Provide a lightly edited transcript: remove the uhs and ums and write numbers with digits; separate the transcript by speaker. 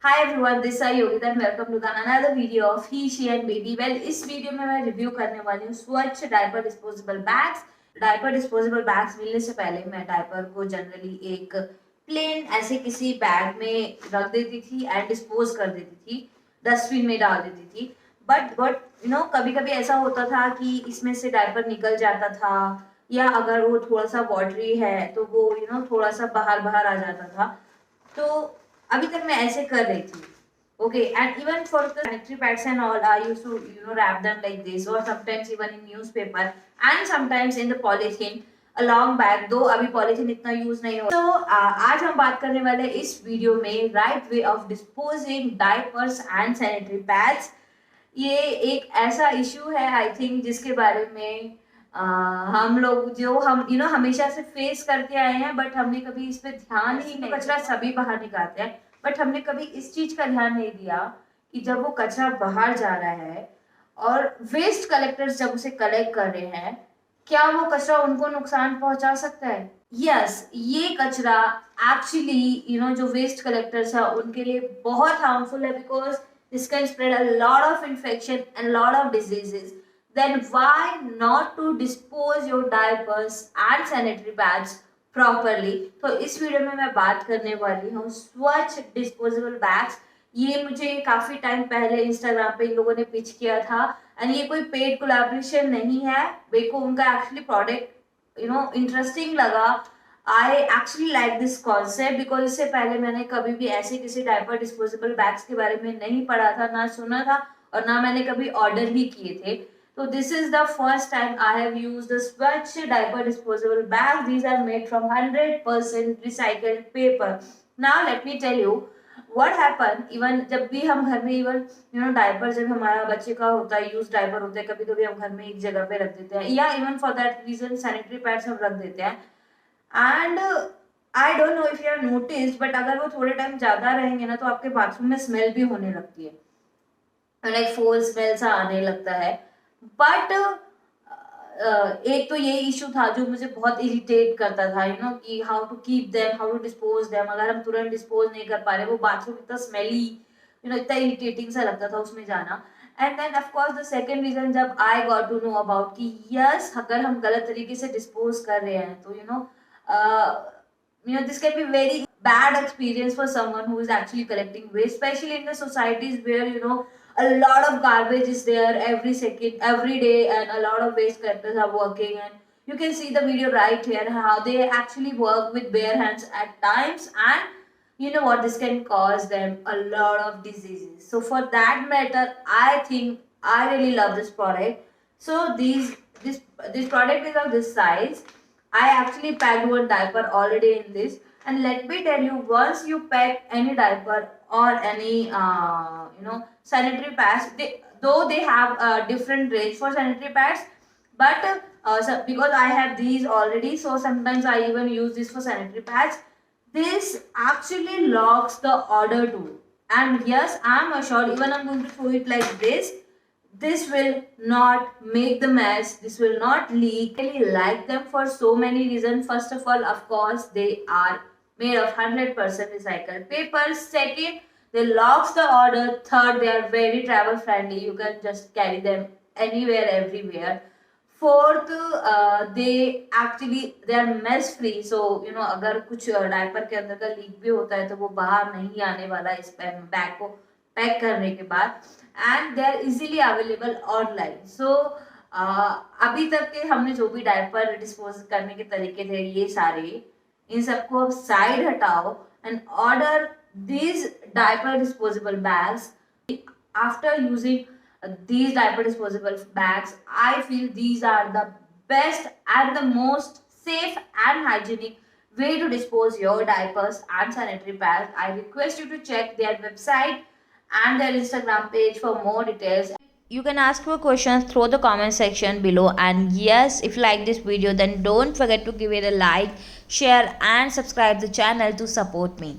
Speaker 1: Hi everyone, this is Yogita and welcome to the another video of He, She and Baby. Well, इस video में मैं review करने वाली हूँ स्वच्छ diaper disposable bags. Diaper disposable bags मिलने से पहले मैं डायपर को जनरली एक प्लेन ऐसे किसी बैग में रख देती थी एंड डिस्पोज कर देती थी, डस्टबिन में डाल देती थी। बट कभी कभी ऐसा होता था कि इसमें से डायपर निकल जाता था, या अगर वो थोड़ा सा वाटरी है तो वो थोड़ा सा बाहर बाहर आ जाता था। तो अभी तक मैं ऐसे कर रही थी। Okay, and even for the sanitary pads and all, I used to wrap them like this, or sometimes even in newspaper, and sometimes in the polythene, a long bag. दो अभी polythene इतना use नहीं हो। तो आज हम बात करने वाले हैं इस वीडियो में right way of disposing diapers and sanitary pads। ये एक ऐसा इशू है आई थिंक जिसके बारे में हम लोग जो हम हमेशा से फेस करते आए हैं, बट हमने कभी इस पे ध्यान ही नहीं। कचरा सभी बाहर निकालते हैं, बट हमने कभी इस चीज का ध्यान नहीं दिया कि जब वो कचरा बाहर जा रहा है और वेस्ट कलेक्टर्स जब उसे कलेक्ट कर रहे हैं, क्या वो कचरा उनको नुकसान पहुंचा सकता है? यस, ये कचरा एक्चुअली जो वेस्ट कलेक्टर्स है उनके लिए बहुत हार्मफुल है, because this can spread a lot of infection and a lot of diseases. Then why not to dispose your diapers and sanitary pads properly? तो इस वीडियो में मैं बात करने वाली हूँ स्वच्छ डिस्पोजेबल बैग्स। ये मुझे काफी टाइम पहले इंस्टाग्राम पे इन लोगों ने पिच किया था, एंड ये कोई पेड कोलैबोरेशन नहीं है। मेरे को उनका एक्चुअली प्रोडक्ट इंटरेस्टिंग लगा। I actually like this concept because इससे पहले मैंने कभी भी ऐसे किसी डायपर डिस्पोजेबल बैग्स के बारे में नहीं पढ़ा था, ना सुना था, और ना मैंने कभी ऑर्डर ही किए थे। तो this is the first time I have used the Swachh diaper disposable bag. These are made from 100% recycled paper. Now let me tell you what happen. Even जब भी हम घर में इवन डायपर जब हमारा बच्चे का होता है, यूज डायपर होता है, कभी कभी हम घर में एक जगह पे रख देते हैं, या even for that reason sanitary pads हम रख देते हैं। And I don't know if you have noticed, but अगर वो थोड़े टाइम ज्यादा रहेंगे ना तो आपके बाथरूम में स्मेल भी होने लगती है, लाइक फोल स्मेल सा आने लगता है। बट एक तो ये इशू था जो मुझे बहुत इरिटेट करता था, कि how to keep them, how to dispose them. अगर हम तुरंत डिस्पोज नहीं कर पा रहे, वो बाथरूम इतना स्मेली, इतना इरिटेटिंग सा लगता था उसमें जाना। And then of course the second reason, जब I got to know about कि यस, अगर हम गलत तरीके से डिस्पोज कर रहे हैं तो this can be very bad experience for someone who is actually collecting waste, especially in the societies where a lot of garbage is there every second, every day, and a lot of waste collectors are working. And you can see the video right here how they actually work with bare hands at times, and you know what, this can cause them a lot of diseases. So for that matter, I think I really love this product. So this product is of this size. I actually packed one diaper already in this, and let me tell you, once you pack any diaper or any sanitary pads, though they have a different range for sanitary pads, but so because I have these already, so sometimes I even use this for sanitary pads. This actually locks the order too, and yes, I am assured, even I'm going to throw it like this will not make the mess, this will not leak. I really like them for so many reasons. First of all, of course, they are made of 100% recycled paper. Second, they locks the order. Third, they are very travel friendly, you can just carry them anywhere, everywhere. Fourth, they are mess free, so अगर कुछ diaper के अंदर का leak भी होता है तो वो बाहर नहीं आने वाला इस बैग को पैक करने के बाद। And they are easily available online. So अभी तक के हमने जो भी डायपर डिस्पोज करने के तरीके थे, ये सारे, इन सबको अब साइड हटाओ and order these diaper disposable bags. After using these diaper disposable bags, I feel these are the best and the most safe and hygienic way to dispose your diapers and sanitary pads. I request you to check their website and their Instagram page for more details. You can ask your questions through the comment section below, and yes, if you like this video, then don't forget to give it a like, share and subscribe the channel to support me.